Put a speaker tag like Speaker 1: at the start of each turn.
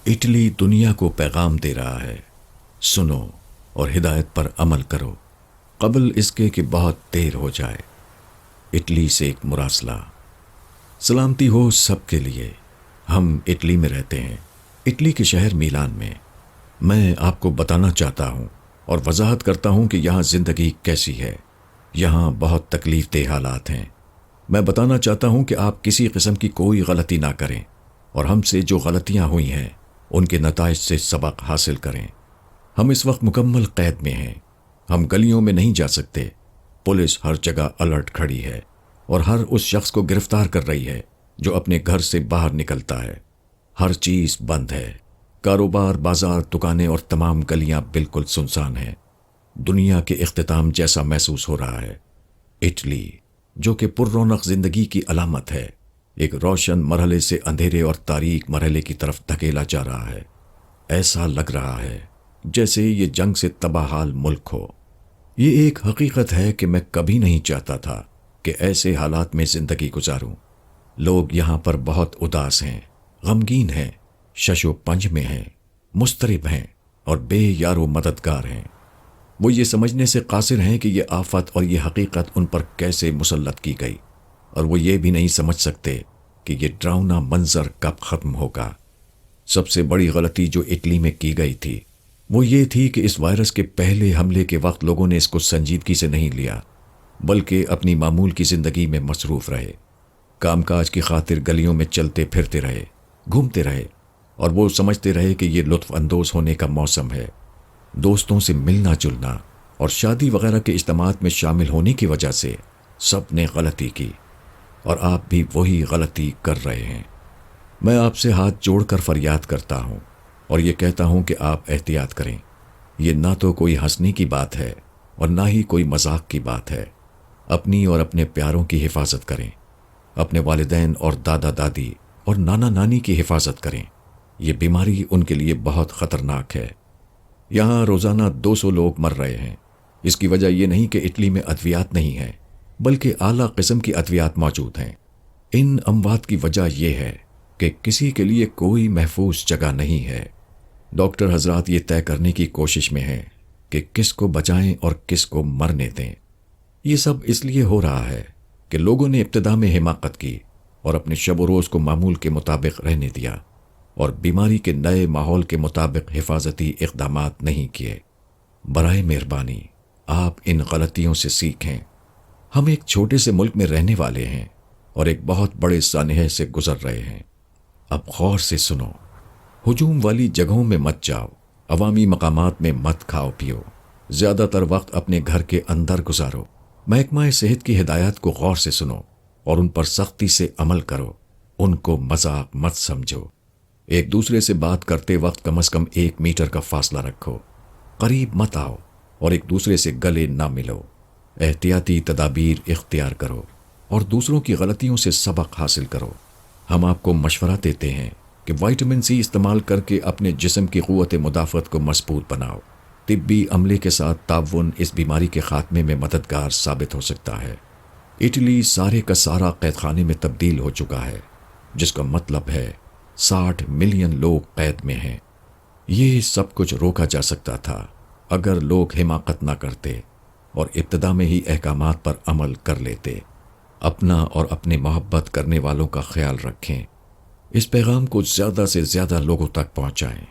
Speaker 1: Italy دنیا کو پیغام دے رہا ہے، سنو اور ہدایت پر عمل کرو قبل اس کے کہ بہت دیر ہو جائے۔ اٹلی سے ایک مراسلہ۔ سلامتی ہو سب کے لیے۔ ہم اٹلی میں رہتے ہیں، اٹلی کے شہر میلان میں۔ میں آپ کو بتانا چاہتا ہوں اور وضاحت کرتا ہوں کہ یہاں زندگی کیسی ہے۔ یہاں بہت تکلیف دہ حالات ہیں۔ میں بتانا چاہتا ہوں کہ آپ کسی قسم کی کوئی غلطی نہ کریں اور ہم سے جو غلطیاں ہوئی ہیں ان کے نتائج سے سبق حاصل کریں۔ ہم اس وقت مکمل قید میں ہیں۔ ہم گلیوں میں نہیں جا سکتے۔ پولیس ہر جگہ الرٹ کھڑی ہے اور ہر اس شخص کو گرفتار کر رہی ہے جو اپنے گھر سے باہر نکلتا ہے۔ ہر چیز بند ہے۔ کاروبار، بازار، دکانیں اور تمام گلیاں بالکل سنسان ہیں۔ دنیا کے اختتام جیسا محسوس ہو رہا ہے۔ اٹلی، جو کہ پر رونق زندگی کی علامت ہے، ایک روشن مرحلے سے اندھیرے اور تاریک مرحلے کی طرف دھکیلا جا رہا ہے۔ ایسا لگ رہا ہے جیسے یہ جنگ سے تباہ حال ملک ہو۔ یہ ایک حقیقت ہے کہ میں کبھی نہیں چاہتا تھا کہ ایسے حالات میں زندگی گزاروں۔ لوگ یہاں پر بہت اداس ہیں، غمگین ہیں، شش و پنج میں ہیں، مضطرب ہیں اور بے یار و مددگار ہیں۔ وہ یہ سمجھنے سے قاصر ہیں کہ یہ آفت اور یہ حقیقت ان پر کیسے مسلط کی گئی، اور وہ یہ بھی نہیں سمجھ سکتے کہ یہ ڈراؤنا منظر کب ختم ہوگا۔ سب سے بڑی غلطی جو اٹلی میں کی گئی تھی وہ یہ تھی کہ اس وائرس کے پہلے حملے کے وقت لوگوں نے اس کو سنجیدگی سے نہیں لیا، بلکہ اپنی معمول کی زندگی میں مصروف رہے، کام کاج کی خاطر گلیوں میں چلتے پھرتے رہے، گھومتے رہے، اور وہ سمجھتے رہے کہ یہ لطف اندوز ہونے کا موسم ہے۔ دوستوں سے ملنا جلنا اور شادی وغیرہ کے اجتماعات میں شامل ہونے کی وجہ سے سب نے غلطی کی، اور آپ بھی وہی غلطی کر رہے ہیں۔ میں آپ سے ہاتھ جوڑ کر فریاد کرتا ہوں اور یہ کہتا ہوں کہ آپ احتیاط کریں۔ یہ نہ تو کوئی ہنسنے کی بات ہے اور نہ ہی کوئی مذاق کی بات ہے۔ اپنی اور اپنے پیاروں کی حفاظت کریں۔ اپنے والدین اور دادا دادی اور نانا نانی کی حفاظت کریں۔ یہ بیماری ان کے لیے بہت خطرناک ہے۔ یہاں روزانہ 200 لوگ مر رہے ہیں۔ اس کی وجہ یہ نہیں کہ اٹلی میں ادویات نہیں ہیں، بلکہ اعلیٰ قسم کی ادویات موجود ہیں۔ ان اموات کی وجہ یہ ہے کہ کسی کے لیے کوئی محفوظ جگہ نہیں ہے۔ ڈاکٹر حضرات یہ طے کرنے کی کوشش میں ہیں کہ کس کو بچائیں اور کس کو مرنے دیں۔ یہ سب اس لیے ہو رہا ہے کہ لوگوں نے ابتدا میں حماقت کی اور اپنے شب و روز کو معمول کے مطابق رہنے دیا اور بیماری کے نئے ماحول کے مطابق حفاظتی اقدامات نہیں کیے۔ برائے مہربانی آپ ان غلطیوں سے سیکھیں۔ ہم ایک چھوٹے سے ملک میں رہنے والے ہیں اور ایک بہت بڑے سانحے سے گزر رہے ہیں۔ اب غور سے سنو۔ ہجوم والی جگہوں میں مت جاؤ، عوامی مقامات میں مت کھاؤ پیو، زیادہ تر وقت اپنے گھر کے اندر گزارو۔ محکمہ صحت کی ہدایات کو غور سے سنو اور ان پر سختی سے عمل کرو۔ ان کو مذاق مت سمجھو۔ ایک دوسرے سے بات کرتے وقت کم از کم 1 میٹر کا فاصلہ رکھو۔ قریب مت آؤ اور ایک دوسرے سے گلے نہ ملو۔ احتیاطی تدابیر اختیار کرو اور دوسروں کی غلطیوں سے سبق حاصل کرو۔ ہم آپ کو مشورہ دیتے ہیں کہ وائٹامن سی استعمال کر کے اپنے جسم کی قوت مدافعت کو مضبوط بناؤ۔ طبی عملے کے ساتھ تعاون اس بیماری کے خاتمے میں مددگار ثابت ہو سکتا ہے۔ اٹلی سارے کا سارا قید خانے میں تبدیل ہو چکا ہے، جس کا مطلب ہے 60 ملین لوگ قید میں ہیں۔ یہ سب کچھ روکا جا سکتا تھا اگر لوگ حماقت نہ کرتے اور ابتدا میں ہی احکامات پر عمل کر لیتے۔ اپنا اور اپنے محبت کرنے والوں کا خیال رکھیں۔ اس پیغام کو زیادہ سے زیادہ لوگوں تک پہنچائیں۔